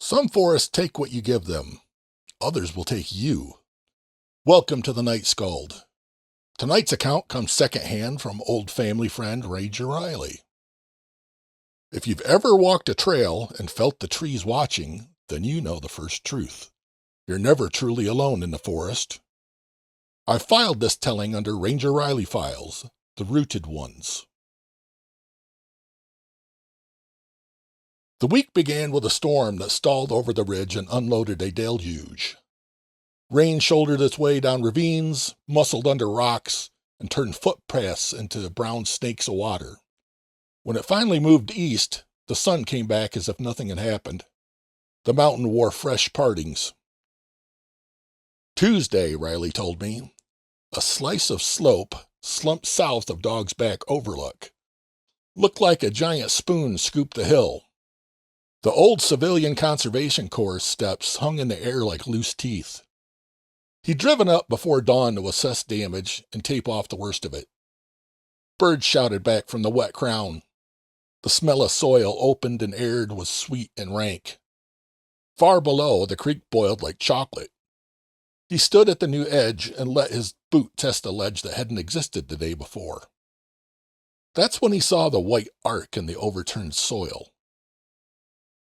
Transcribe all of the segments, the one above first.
Some forests take what you give them. Others will take you. Welcome to the Night Skald. Tonight's account comes secondhand from old family friend Ranger Riley. If you've ever walked a trail and felt the trees watching, then you know the first truth. You're never truly alone in the forest. I filed this telling under Ranger Riley files, the rooted ones. The week began with a storm that stalled over the ridge and unloaded a deluge. Rain shouldered its way down ravines, muscled under rocks, and turned footpaths into brown snakes of water. When it finally moved east, the sun came back as if nothing had happened. The mountain wore fresh partings. Tuesday, Riley told me, a slice of slope slumped south of Dog's Back overlook. Looked like a giant spoon scooped the hill. The old Civilian Conservation Corps steps hung in the air like loose teeth. He'd driven up before dawn to assess damage and tape off the worst of it. Birds shouted back from the wet crown. The smell of soil opened and aired was sweet and rank. Far below, the creek boiled like chocolate. He stood at the new edge and let his boot test a ledge that hadn't existed the day before. That's when he saw the white arc in the overturned soil.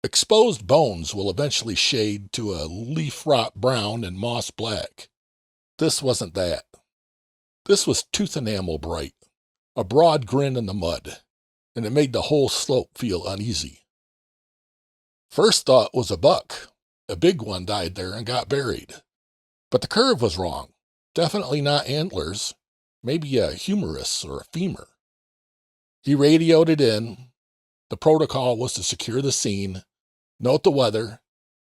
Exposed bones will eventually shade to a leaf-rot brown and moss black. This wasn't that. This was tooth enamel bright, a broad grin in the mud, and it made the whole slope feel uneasy. First thought was a buck. A big one died there and got buried. But the curve was wrong. Definitely not antlers. Maybe a humerus or a femur. He radioed it in. The protocol was to secure the scene, note the weather,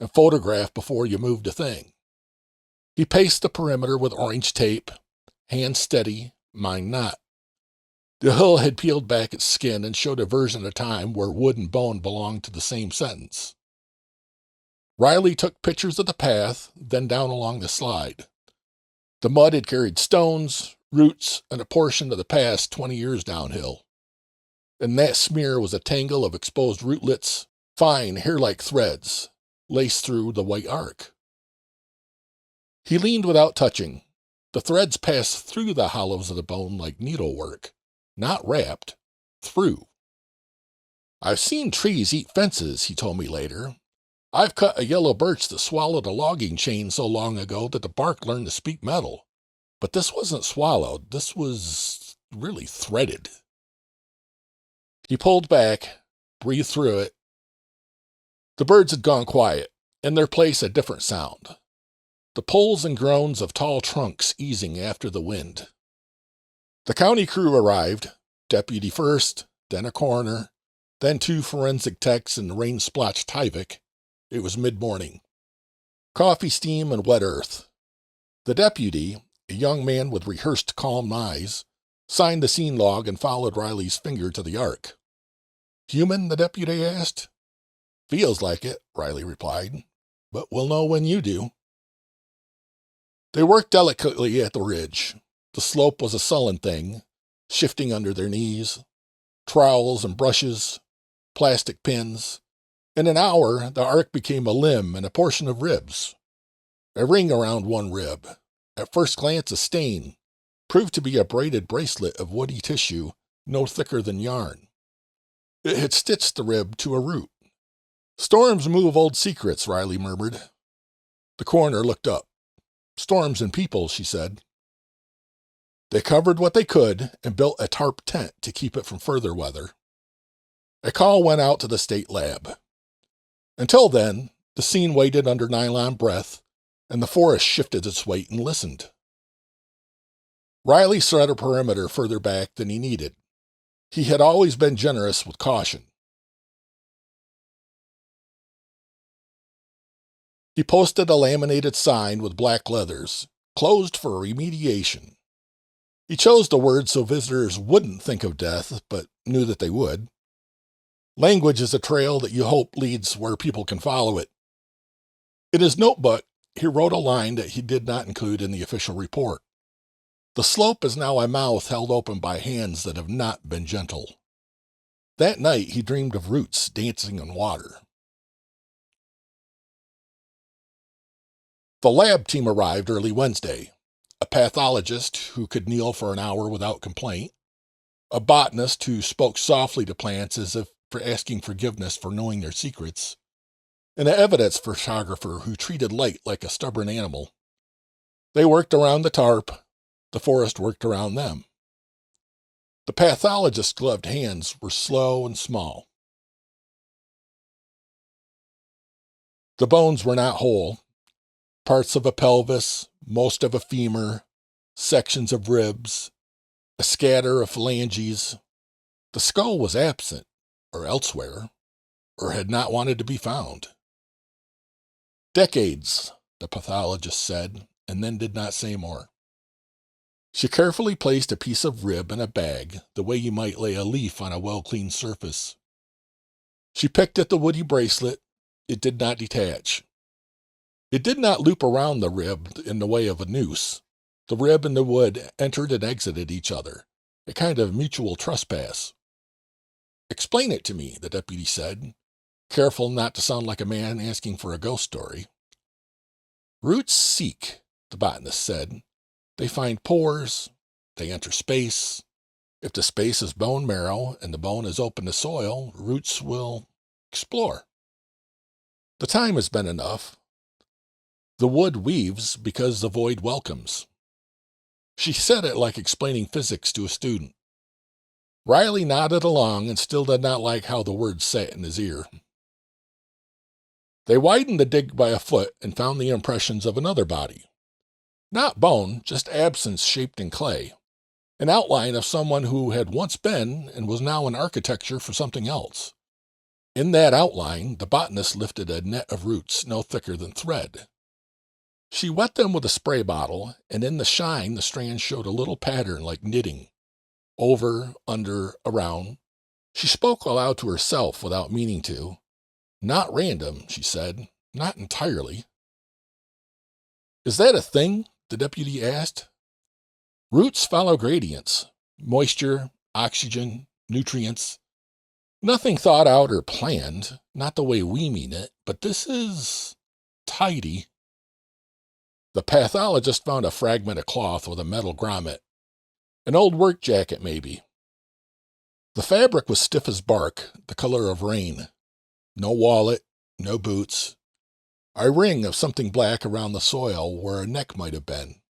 and photograph before you moved a thing. He paced the perimeter with orange tape, hand steady, mind not. The hill had peeled back its skin and showed a version of time where wood and bone belonged to the same sentence. Riley took pictures of the path, then down along the slide. The mud had carried stones, roots, and a portion of the past 20 years downhill. And that smear was a tangle of exposed rootlets, fine hair-like threads, laced through the white arc. He leaned without touching. The threads passed through the hollows of the bone like needlework, not wrapped, through. I've seen trees eat fences, he told me later. I've cut a yellow birch that swallowed a logging chain so long ago that the bark learned to speak metal. But this wasn't swallowed. This was really threaded. He pulled back, breathed through it. The birds had gone quiet. In their place, a different sound. The pulls and groans of tall trunks easing after the wind. The county crew arrived, deputy first, then a coroner, then 2 forensic techs and rain-splotched Tyvek. It was mid-morning. Coffee steam and wet earth. The deputy, a young man with rehearsed calm eyes, signed the scene log and followed Riley's finger to the arc. Human, the deputy asked. Feels like it, Riley replied, but we'll know when you do. They worked delicately at the ridge. The slope was a sullen thing, shifting under their knees. Trowels and brushes, plastic pins. In an hour, the arc became a limb and a portion of ribs. A ring around one rib. At first glance, a stain. Proved to be a braided bracelet of woody tissue, no thicker than yarn. It had stitched the rib to a root. Storms move old secrets, Riley murmured. The coroner looked up. Storms and people, she said. They covered what they could and built a tarp tent to keep it from further weather. A call went out to the state lab. Until then, the scene waited under nylon breath, and the forest shifted its weight and listened. Riley set a perimeter further back than he needed. He had always been generous with caution. He posted a laminated sign with black letters, closed for remediation. He chose the word so visitors wouldn't think of death, but knew that they would. Language is a trail that you hope leads where people can follow it. In his notebook, he wrote a line that he did not include in the official report. The slope is now a mouth held open by hands that have not been gentle. That night he dreamed of roots dancing in water. The lab team arrived early Wednesday. A pathologist who could kneel for an hour without complaint, a botanist who spoke softly to plants as if for asking forgiveness for knowing their secrets, and an evidence photographer who treated light like a stubborn animal. They worked around the tarp. The forest worked around them. The pathologist's gloved hands were slow and small. The bones were not whole. Parts of a pelvis, most of a femur, sections of ribs, a scatter of phalanges. The skull was absent, or elsewhere, or had not wanted to be found. Decades, the pathologist said, and then did not say more. She carefully placed a piece of rib in a bag, the way you might lay a leaf on a well-cleaned surface. She picked at the woody bracelet. It did not detach. It did not loop around the rib in the way of a noose. The rib and the wood entered and exited each other, a kind of mutual trespass. "Explain it to me," the deputy said, careful not to sound like a man asking for a ghost story. "Roots seek," the botanist said. "They find pores. They enter space. If the space is bone marrow and the bone is open to soil, roots will explore. The time has been enough. The wood weaves because the void welcomes." She said it like explaining physics to a student. Riley nodded along and still did not like how the words sat in his ear. They widened the dig by a foot and found the impressions of another body. Not bone, just absence shaped in clay. An outline of someone who had once been and was now an architecture for something else. In that outline, the botanist lifted a net of roots no thicker than thread. She wet them with a spray bottle, and in the shine the strands showed a little pattern like knitting. Over, under, around. She spoke aloud to herself without meaning to. "Not random," she said. "Not entirely." "Is that a thing?" the deputy asked. "Roots follow gradients. Moisture, oxygen, nutrients. Nothing thought out or planned, not the way we mean it, but this is tidy." The pathologist found a fragment of cloth with a metal grommet. An old work jacket, maybe. The fabric was stiff as bark, the color of rain. No wallet, no boots. A ring of something black around the soil where a neck might have been,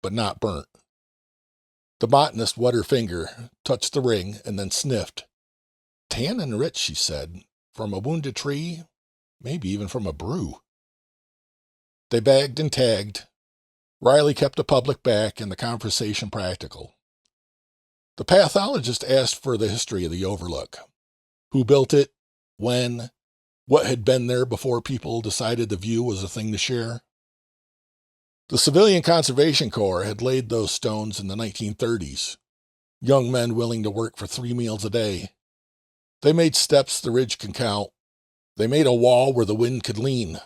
but not burnt. The botanist wet her finger, touched the ring, and then sniffed. "Tannin rich," she said. "From a wounded tree, maybe even from a brew." They bagged and tagged. Riley kept the public back and the conversation practical. The pathologist asked for the history of the overlook. Who built it? When? What had been there before people decided the view was a thing to share? The Civilian Conservation Corps had laid those stones in the 1930s. Young men willing to work for 3 meals a day. They made steps the ridge can count. They made a wall where the wind could lean.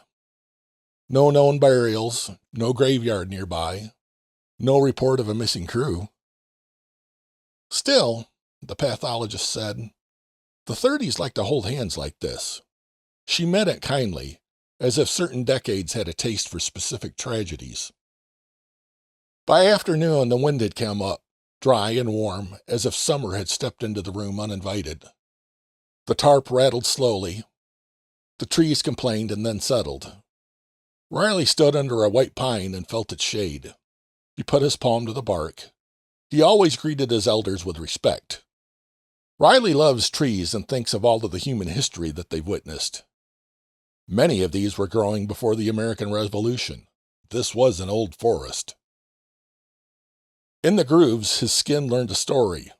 No known burials, no graveyard nearby, no report of a missing crew. "Still," the pathologist said, "the 30s like to hold hands like this." She meant it kindly, as if certain decades had a taste for specific tragedies. By afternoon, the wind had come up, dry and warm, as if summer had stepped into the room uninvited. The tarp rattled slowly. The trees complained and then settled. Riley stood under a white pine and felt its shade. He put his palm to the bark. He always greeted his elders with respect. Riley loves trees and thinks of all of the human history that they've witnessed. Many of these were growing before the American Revolution. This was an old forest. In the grooves, his skin learned a story.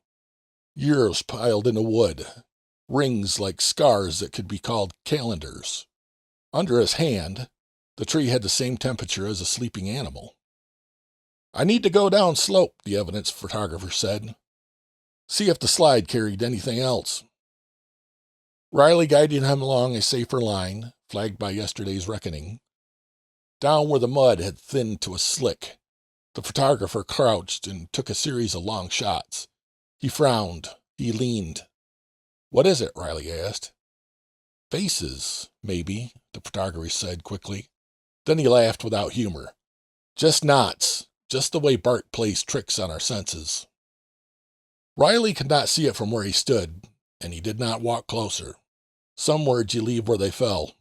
Years piled into wood. Rings like scars that could be called calendars. Under his hand, the tree had the same temperature as a sleeping animal. "I need to go down slope," the evidence photographer said. "See if the slide carried anything else." Riley guided him along a safer line, flagged by yesterday's reckoning. Down where the mud had thinned to a slick, the photographer crouched and took a series of long shots. He frowned. He leaned. "What is it?" Riley asked. "Faces, maybe," the photographer said quickly. Then he laughed without humor. Just knots, just the way bark plays tricks on our senses. Riley could not see it from where he stood, and he did not walk closer. Some words you leave where they fell.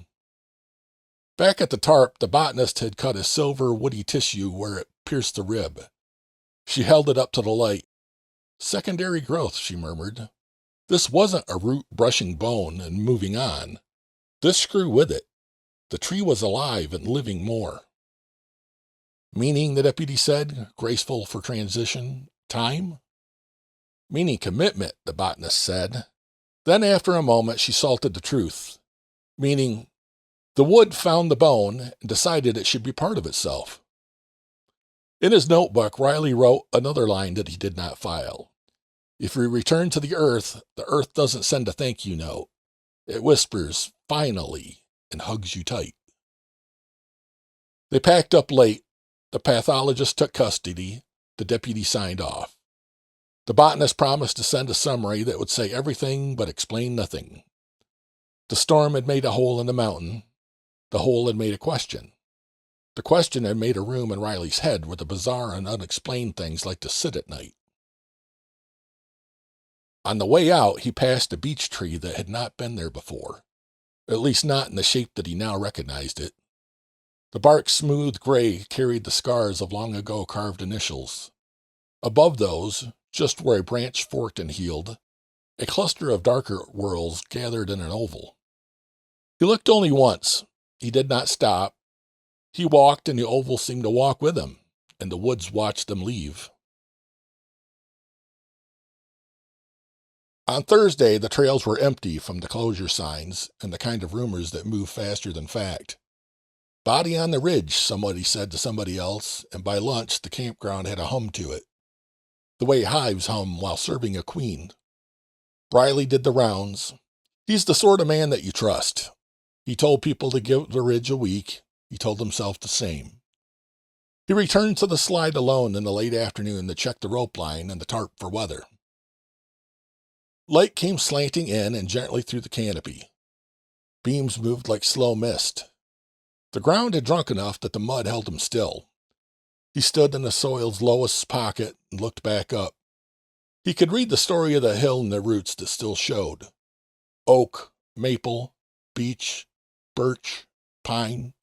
Back at the tarp, the botanist had cut a silver woody tissue where it pierced the rib. She held it up to the light. Secondary growth, she murmured. This wasn't a root brushing bone and moving on. This grew with it. The tree was alive and living more. Meaning, the deputy said, graceful for transition, time? Meaning commitment, the botanist said. Then after a moment she salted the truth. Meaning, the wood found the bone and decided it should be part of itself. In his notebook, Riley wrote another line that he did not file. If we return to the earth doesn't send a thank you note. It whispers, finally, and hugs you tight. They packed up late. The pathologist took custody. The deputy signed off. The botanist promised to send a summary that would say everything but explain nothing. The storm had made a hole in the mountain. The hole had made a question. The question had made a room in Riley's head where the bizarre and unexplained things like to sit at night. On the way out, he passed a beech tree that had not been there before, at least not in the shape that he now recognized it. The bark, smooth gray, carried the scars of long ago carved initials. Above those, just where a branch forked and healed, a cluster of darker whorls gathered in an oval. He looked only once. He did not stop. He walked, and the oval seemed to walk with him, and the woods watched them leave. On Thursday, the trails were empty from the closure signs and the kind of rumors that move faster than fact. Body on the ridge, somebody said to somebody else, and by lunch the campground had a hum to it, the way hives hum while serving a queen. Riley did the rounds. He's the sort of man that you trust. He told people to give the ridge a week. He told himself the same. He returned to the slide alone in the late afternoon to check the rope line and the tarp for weather. Light came slanting in and gently through the canopy. Beams moved like slow mist. The ground had drunk enough that the mud held him still. He stood in the soil's lowest pocket and looked back up. He could read the story of the hill and the roots that still showed. Oak, maple, beech, birch, pine,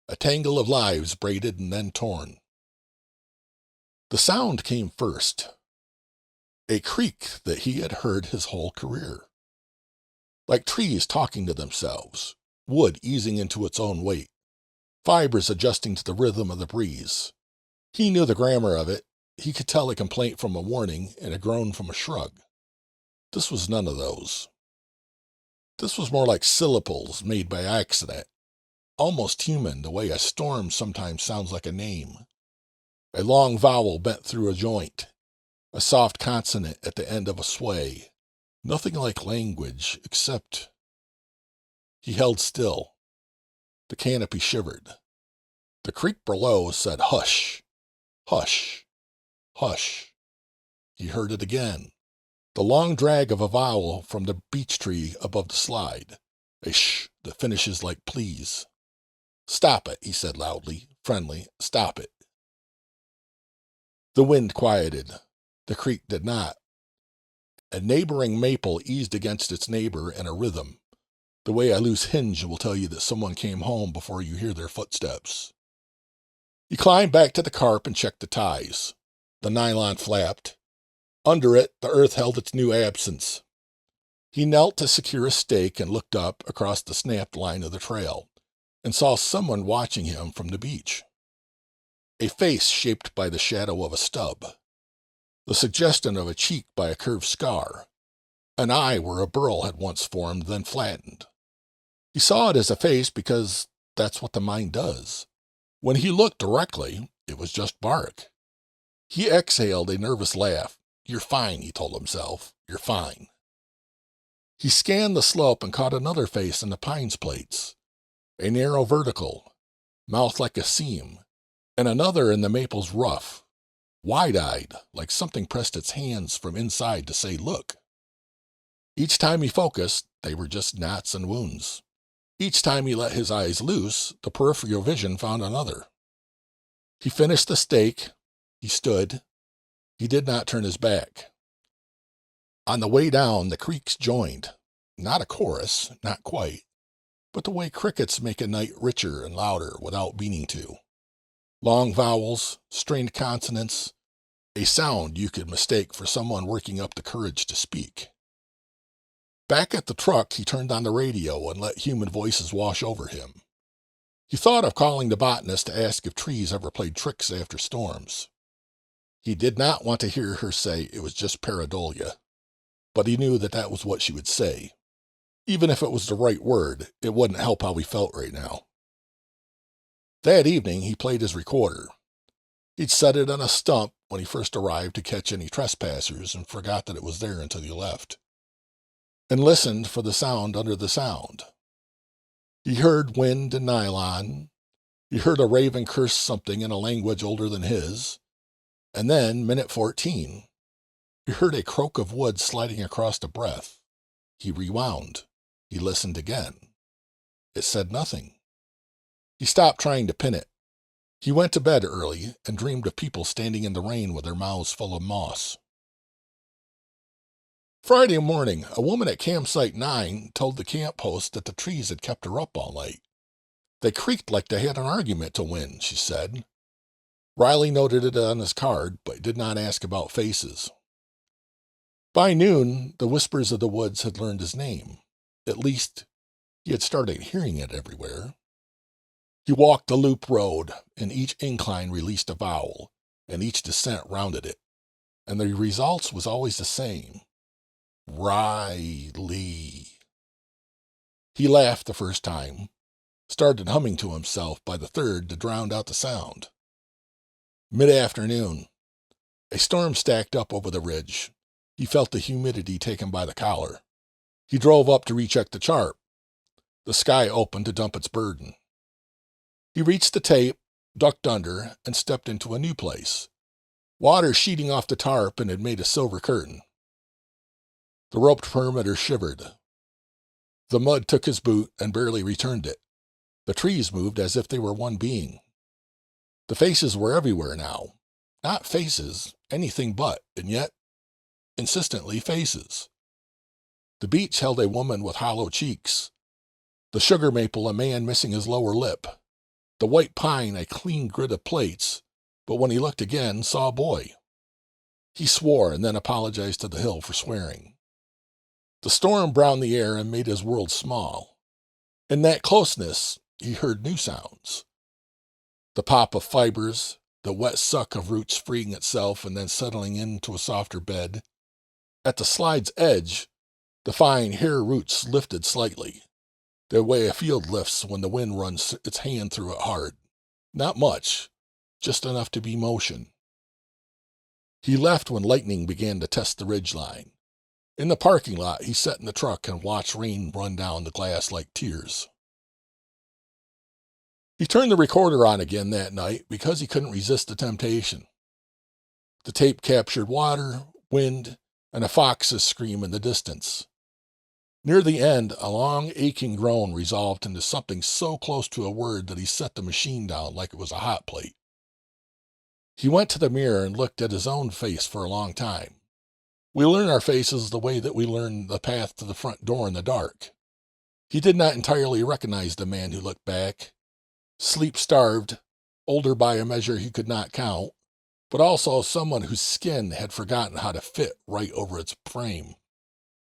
a tangle of lives braided and then torn. The sound came first. A creak that he had heard his whole career. Like trees talking to themselves, wood easing into its own weight, fibers adjusting to the rhythm of the breeze. He knew the grammar of it. He could tell a complaint from a warning and a groan from a shrug. This was none of those. This was more like syllables made by accident, almost human, the way a storm sometimes sounds like a name. A long vowel bent through a joint, a soft consonant at the end of a sway. Nothing like language, except... He held still. The canopy shivered. The creek below said, hush, hush, hush. He heard it again. The long drag of a vowel from the beech tree above the slide. A shh that finishes like please. Stop it, he said loudly, friendly. Stop it. The wind quieted. The creek did not. A neighboring maple eased against its neighbor in a rhythm. The way a loose hinge will tell you that someone came home before you hear their footsteps. He climbed back to the carp and checked the ties. The nylon flapped. Under it, the earth held its new absence. He knelt to secure a stake and looked up across the snapped line of the trail and saw someone watching him from the beach. A face shaped by the shadow of a stub. The suggestion of a cheek by a curved scar. An eye where a burl had once formed, then flattened. He saw it as a face because that's what the mind does. When he looked directly, it was just bark. He exhaled a nervous laugh. You're fine, he told himself. You're fine. He scanned the slope and caught another face in the pine's plates. A narrow vertical, mouth like a seam, and another in the maple's rough, wide-eyed, like something pressed its hands from inside to say, look. Each time he focused, they were just knots and wounds. Each time he let his eyes loose, the peripheral vision found another. He finished the steak. He stood. He did not turn his back. On the way down, the creaks joined. Not a chorus, not quite, but the way crickets make a night richer and louder without meaning to. Long vowels, strained consonants, a sound you could mistake for someone working up the courage to speak. Back at the truck, he turned on the radio and let human voices wash over him. He thought of calling the botanist to ask if trees ever played tricks after storms. He did not want to hear her say it was just pareidolia, but he knew that was what she would say. Even if it was the right word, it wouldn't help how he felt right now. That evening, he played his recorder. He'd set it on a stump when he first arrived to catch any trespassers and forgot that it was there until he left, and listened for the sound under the sound. He heard wind and nylon. He heard a raven curse something in a language older than his. And then, minute 14, he heard a croak of wood sliding across the breath. He rewound. He listened again. It said nothing. He stopped trying to pin it. He went to bed early and dreamed of people standing in the rain with their mouths full of moss. Friday morning, a woman at Campsite 9 told the camp host that the trees had kept her up all night. They creaked like they had an argument to win, she said. Riley noted it on his card, but did not ask about faces. By noon, the whispers of the woods had learned his name. At least, he had started hearing it everywhere. He walked the loop road, and each incline released a vowel, and each descent rounded it. And the results was always the same. Riley. He laughed the first time, started humming to himself by the third to drown out the sound. Mid-afternoon. A storm stacked up over the ridge. He felt the humidity take him by the collar. He drove up to recheck the chart. The sky opened to dump its burden. He reached the tape, ducked under, and stepped into a new place. Water sheeting off the tarp and had made a silver curtain. The roped perimeter shivered. The mud took his boot and barely returned it. The trees moved as if they were one being. The faces were everywhere now. Not faces, anything but, and yet, insistently faces. The beech held a woman with hollow cheeks. The sugar maple a man missing his lower lip. The white pine a clean grid of plates, but when he looked again, saw a boy. He swore and then apologized to the hill for swearing. The storm browned the air and made his world small. In that closeness, he heard new sounds. The pop of fibers, the wet suck of roots freeing itself and then settling into a softer bed. At the slide's edge, the fine hair roots lifted slightly, the way a field lifts when the wind runs its hand through it hard. Not much, just enough to be motion. He left when lightning began to test the ridgeline. In the parking lot, he sat in the truck and watched rain run down the glass like tears. He turned the recorder on again that night because he couldn't resist the temptation. The tape captured water, wind, and a fox's scream in the distance. Near the end, a long, aching groan resolved into something so close to a word that he set the machine down like it was a hot plate. He went to the mirror and looked at his own face for a long time. We learn our faces the way that we learn the path to the front door in the dark. He did not entirely recognize the man who looked back. Sleep-starved, older by a measure he could not count, but also someone whose skin had forgotten how to fit right over its frame.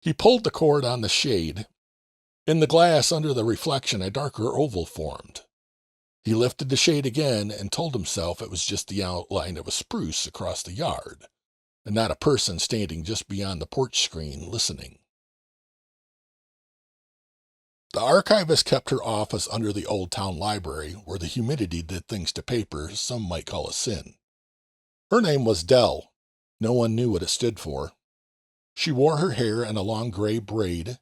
He pulled the cord on the shade. In the glass under the reflection, a darker oval formed. He lifted the shade again and told himself it was just the outline of a spruce across the yard, and not a person standing just beyond the porch screen listening. The archivist kept her office under the old town library, where the humidity did things to paper some might call a sin. Her name was Dell. No one knew what it stood for. She wore her hair in a long gray braid,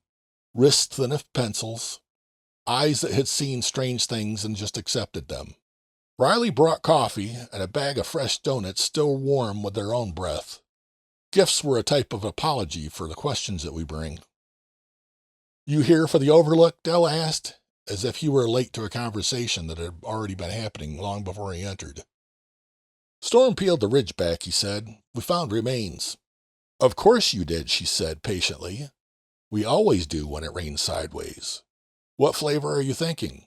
wrists thin as pencils, eyes that had seen strange things and just accepted them. Riley brought coffee and a bag of fresh donuts still warm with their own breath. Gifts were a type of apology for the questions that we bring. "You here for the overlook?" Dell asked, as if he were late to a conversation that had already been happening long before he entered. Storm peeled the ridge back, he said. We found remains. Of course you did, she said patiently. We always do when it rains sideways. What flavor are you thinking?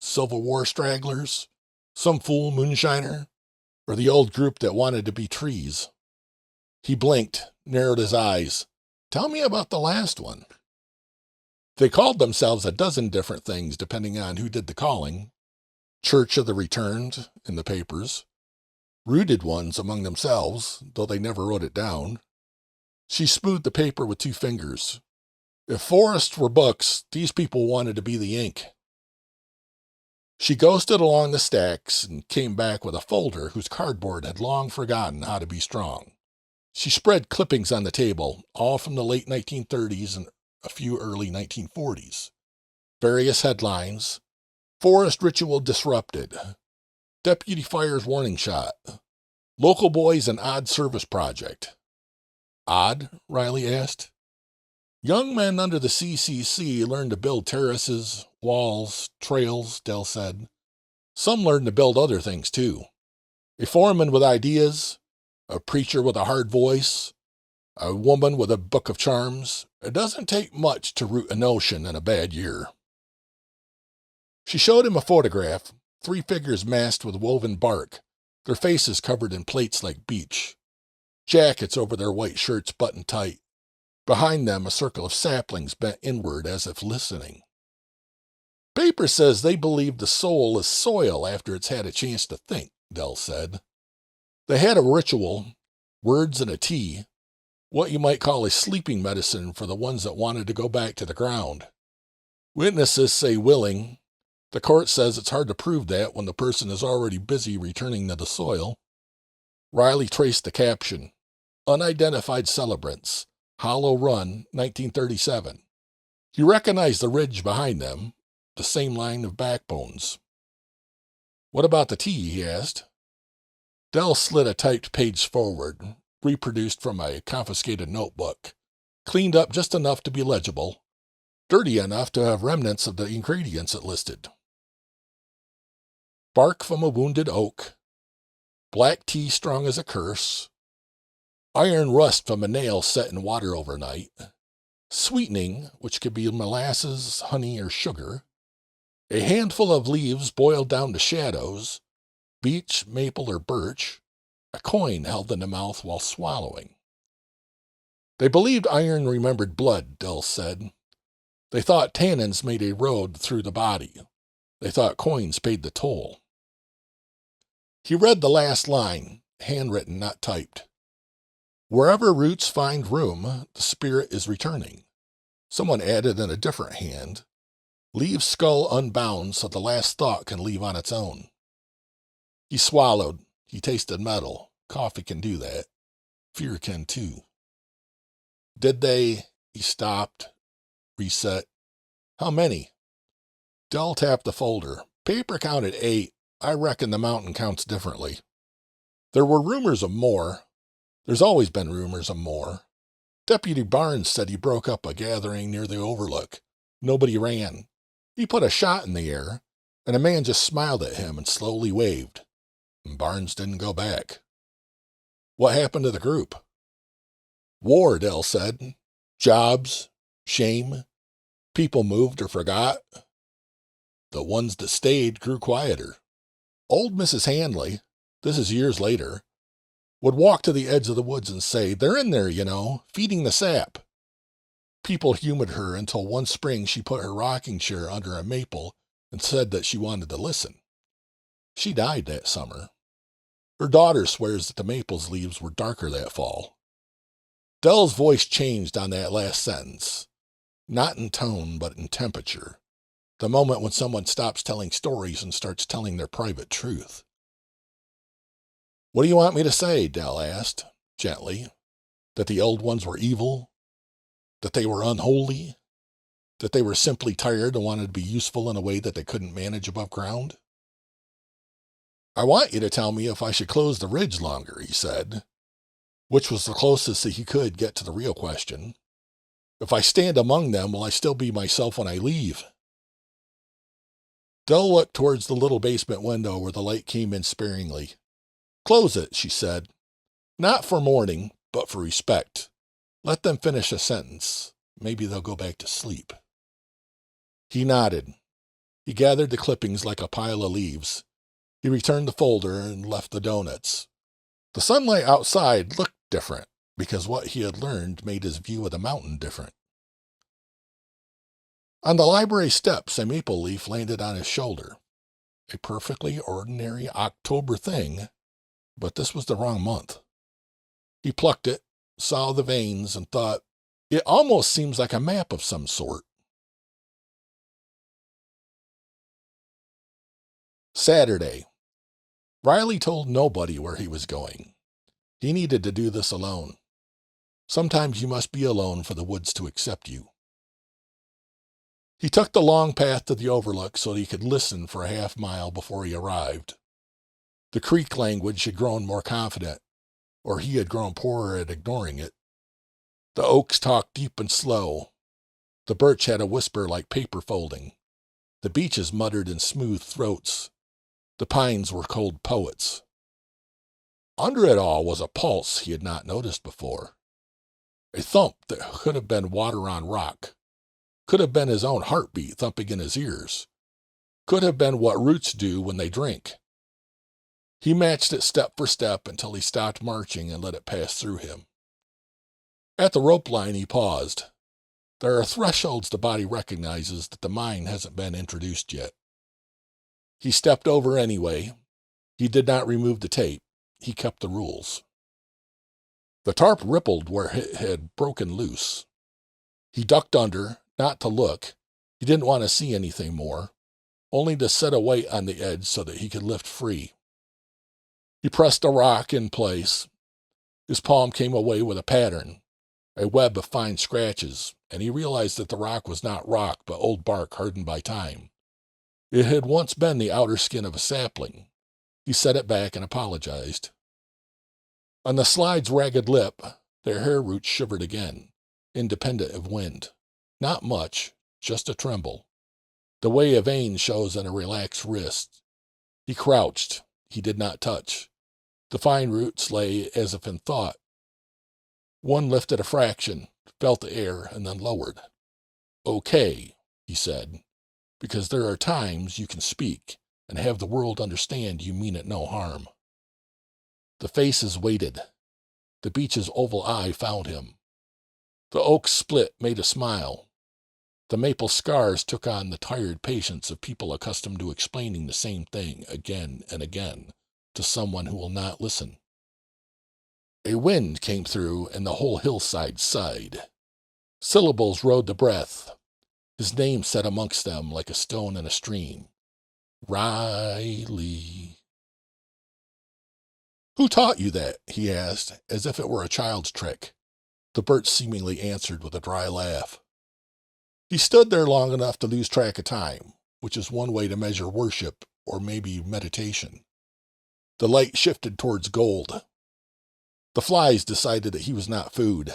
Civil War stragglers? Some fool moonshiner? Or the old group that wanted to be trees? He blinked, narrowed his eyes. Tell me about the last one. They called themselves a dozen different things depending on who did the calling. Church of the Returned in the papers. Rooted ones among themselves, though they never wrote it down. She smoothed the paper with 2 fingers. If forests were books, these people wanted to be the ink. She ghosted along the stacks and came back with a folder whose cardboard had long forgotten how to be strong. She spread clippings on the table, all from the late 1930s and a few early 1940s. Various headlines. Forest ritual disrupted. Deputy fires warning shot. Local boys an odd service project. Odd? Riley asked. Young men under the CCC learned to build terraces, walls, trails, Dell said. Some learned to build other things, too. A foreman with ideas, a preacher with a hard voice, a woman with a book of charms. It doesn't take much to root a notion in a bad year. She showed him a photograph, 3 figures masked with woven bark, their faces covered in plates like beech. Jackets over their white shirts buttoned tight. Behind them, a circle of saplings bent inward as if listening. Paper says they believe the soul is soil after it's had a chance to think, Dell said. They had a ritual, words and a tea, what you might call a sleeping medicine for the ones that wanted to go back to the ground. Witnesses say willing. The court says it's hard to prove that when the person is already busy returning to the soil. Riley traced the caption, Unidentified Celebrants, Hollow Run, 1937. He recognized the ridge behind them, the same line of backbones. What about the tea, he asked. Dell slid a typed page forward, reproduced from a confiscated notebook, cleaned up just enough to be legible, dirty enough to have remnants of the ingredients it listed. Bark from a wounded oak, black tea strong as a curse, iron rust from a nail set in water overnight, sweetening, which could be molasses, honey, or sugar, a handful of leaves boiled down to shadows, beech, maple, or birch, a coin held in the mouth while swallowing. They believed iron remembered blood, Dell said. They thought tannins made a road through the body. They thought coins paid the toll. He read the last line, handwritten, not typed. Wherever roots find room, the spirit is returning. Someone added in a different hand, leave skull unbound so the last thought can leave on its own. He swallowed. He tasted metal. Coffee can do that. Fear can too. Did they? He stopped, reset. How many? Dell tapped the folder. Paper counted 8. I reckon the mountain counts differently. There were rumors of more. There's always been rumors of more. Deputy Barnes said he broke up a gathering near the overlook. Nobody ran. He put a shot in the air, and a man just smiled at him and slowly waved. And Barnes didn't go back. What happened to the group? War, Dell said. Jobs, shame. People moved or forgot. The ones that stayed grew quieter. Old Mrs. Hanley, this is years later, would walk to the edge of the woods and say, they're in there, feeding the sap. People humored her until one spring she put her rocking chair under a maple and said that she wanted to listen. She died that summer. Her daughter swears that the maple's leaves were darker that fall. Dell's voice changed on that last sentence, not in tone but in temperature. The moment when someone stops telling stories and starts telling their private truth. What do you want me to say? Dell asked, gently. That the old ones were evil? That they were unholy? That they were simply tired and wanted to be useful in a way that they couldn't manage above ground? I want you to tell me if I should close the ridge longer, he said, which was the closest that he could get to the real question. If I stand among them, will I still be myself when I leave? Dell looked towards the little basement window where the light came in sparingly. Close it, she said. Not for mourning, but for respect. Let them finish a sentence. Maybe they'll go back to sleep. He nodded. He gathered the clippings like a pile of leaves. He returned the folder and left the donuts. The sunlight outside looked different because what he had learned made his view of the mountain different. On the library steps, a maple leaf landed on his shoulder. A perfectly ordinary October thing, but this was the wrong month. He plucked it, saw the veins, and thought, it almost seems like a map of some sort. Saturday. Riley told nobody where he was going. He needed to do this alone. Sometimes you must be alone for the woods to accept you. He took the long path to the overlook so that he could listen for a half-mile before he arrived. The creek language had grown more confident, or he had grown poorer at ignoring it. The oaks talked deep and slow. The birch had a whisper like paper folding. The beeches muttered in smooth throats. The pines were cold poets. Under it all was a pulse he had not noticed before. A thump that could have been water on rock. Could have been his own heartbeat thumping in his ears. Could have been what roots do when they drink. He matched it step for step until he stopped marching and let it pass through him. At the rope line he paused. There are thresholds the body recognizes that the mind hasn't been introduced yet. He stepped over anyway. He did not remove the tape. He kept the rules. The tarp rippled where it had broken loose. He ducked under, not to look. He didn't want to see anything more, only to set a weight on the edge so that he could lift free. He pressed a rock in place. His palm came away with a pattern, a web of fine scratches, and he realized that the rock was not rock but old bark hardened by time. It had once been the outer skin of a sapling. He set it back and apologized. On the slide's ragged lip, their hair roots shivered again, independent of wind. Not much, just a tremble, the way a vein shows on a relaxed wrist. He crouched. He did not touch. The fine roots lay as if in thought. One lifted a fraction, felt the air, and then lowered. Okay, he said, because there are times you can speak and have the world understand you mean it no harm. The faces waited. The beech's oval eye found him. The oak split made a smile. The maple scars took on the tired patience of people accustomed to explaining the same thing again and again to someone who will not listen. A wind came through and the whole hillside sighed. Syllables rode the breath. His name set amongst them like a stone in a stream. Riley. Who taught you that? He asked, as if it were a child's trick. The birch seemingly answered with a dry laugh. He stood there long enough to lose track of time, which is one way to measure worship or maybe meditation. The light shifted towards gold. The flies decided that he was not food.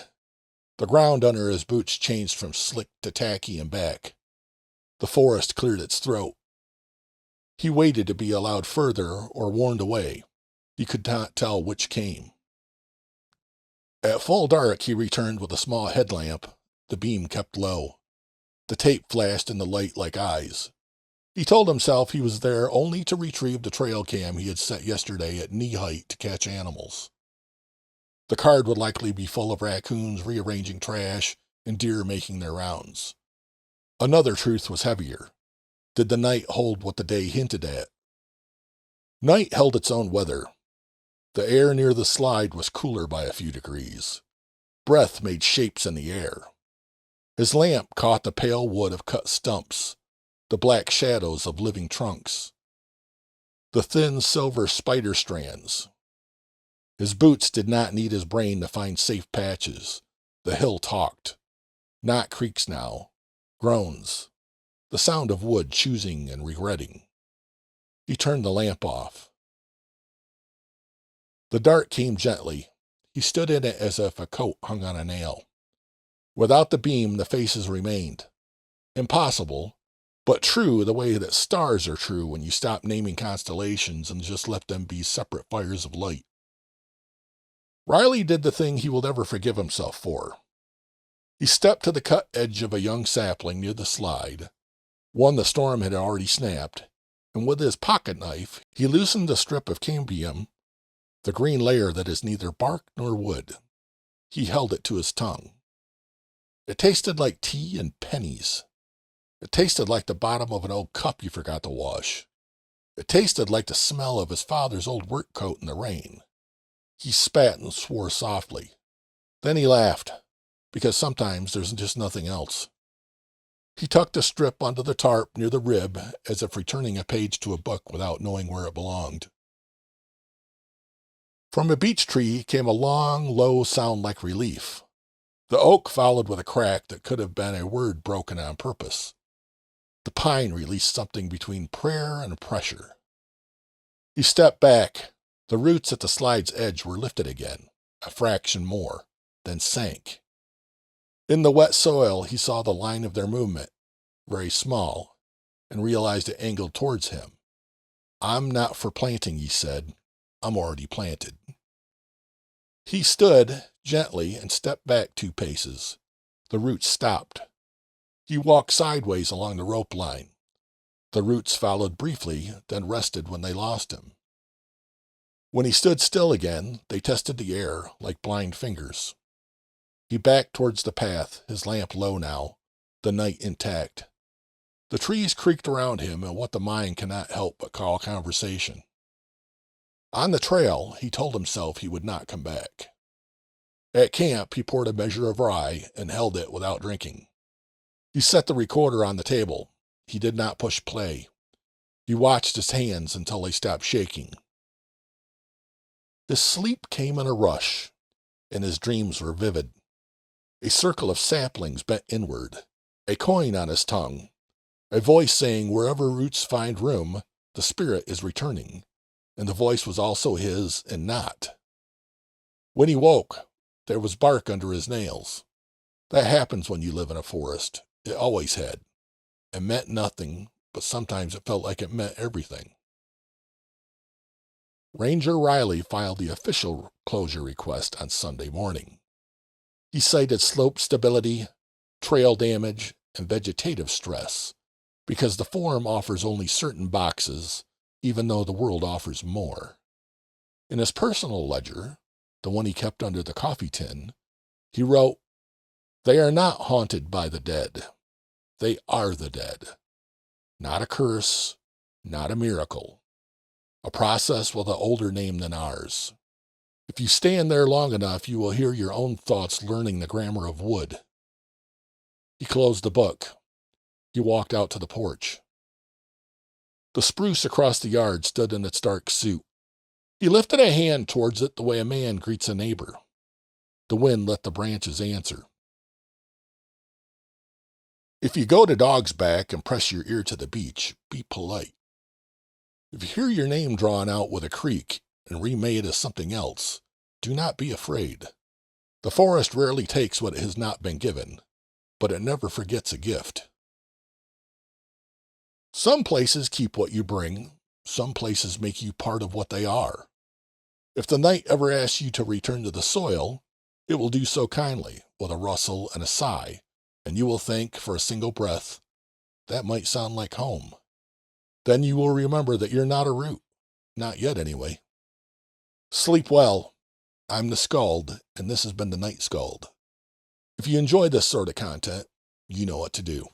The ground under his boots changed from slick to tacky and back. The forest cleared its throat. He waited to be allowed further or warned away. He could not tell which came. At full dark he returned with a small headlamp, the beam kept low. The tape flashed in the light like eyes. He told himself he was there only to retrieve the trail cam he had set yesterday at knee height to catch animals. The card would likely be full of raccoons rearranging trash and deer making their rounds. Another truth was heavier. Did the night hold what the day hinted at? Night held its own weather. The air near the slide was cooler by a few degrees. Breath made shapes in the air. His lamp caught the pale wood of cut stumps, the black shadows of living trunks, the thin silver spider strands. His boots did not need his brain to find safe patches. The hill talked. Not creaks now. Groans. The sound of wood choosing and regretting. He turned the lamp off. The dark came gently. He stood in it as if a coat hung on a nail. Without the beam, the faces remained. Impossible, but true the way that stars are true when you stop naming constellations and just let them be separate fires of light. Riley did the thing he will never forgive himself for. He stepped to the cut edge of a young sapling near the slide, one the storm had already snapped, and with his pocket knife he loosened a strip of cambium, the green layer that is neither bark nor wood. He held it to his tongue. It tasted like tea and pennies. It tasted like the bottom of an old cup you forgot to wash. It tasted like the smell of his father's old work coat in the rain. He spat and swore softly. Then he laughed, because sometimes there's just nothing else. He tucked a strip under the tarp near the rib, as if returning a page to a book without knowing where it belonged. From a beech tree came a long, low sound like relief. The oak followed with a crack that could have been a word broken on purpose. The pine released something between prayer and pressure. He stepped back. The roots at the slide's edge were lifted again, a fraction more, then sank. In the wet soil he saw the line of their movement, very small, and realized it angled towards him. "I'm not for planting," he said. "I'm already planted." He stood gently and stepped back 2 paces. The roots stopped. He walked sideways along the rope line. The roots followed briefly, then rested when they lost him. When he stood still again, they tested the air like blind fingers. He backed towards the path, his lamp low now, the night intact. The trees creaked around him in what the mind cannot help but call conversation. On the trail, he told himself he would not come back. At camp, he poured a measure of rye and held it without drinking. He set the recorder on the table. He did not push play. He watched his hands until they stopped shaking. His sleep came in a rush, and his dreams were vivid. A circle of saplings bent inward, a coin on his tongue, a voice saying wherever roots find room, the spirit is returning, and the voice was also his and not. When he woke, there was bark under his nails. That happens when you live in a forest. It always had. It meant nothing, but sometimes it felt like it meant everything. Ranger Riley filed the official closure request on Sunday morning. He cited slope stability, trail damage, and vegetative stress, because the form offers only certain boxes, even though the world offers more. In his personal ledger, the one he kept under the coffee tin, he wrote, "They are not haunted by the dead. They are the dead. Not a curse, not a miracle. A process with an older name than ours. If you stand there long enough, you will hear your own thoughts learning the grammar of wood." He closed the book. He walked out to the porch. The spruce across the yard stood in its dark suit. He lifted a hand towards it the way a man greets a neighbor. The wind let the branches answer. If you go to Dog's Back and press your ear to the beach, be polite. If you hear your name drawn out with a creak and remade as something else, do not be afraid. The forest rarely takes what it has not been given, but it never forgets a gift. Some places keep what you bring. Some places make you part of what they are. If the night ever asks you to return to the soil, it will do so kindly, with a rustle and a sigh, and you will think, for a single breath, that might sound like home. Then you will remember that you're not a root. Not yet, anyway. Sleep well. I'm the Skald, and this has been the Night Skald. If you enjoy this sort of content, you know what to do.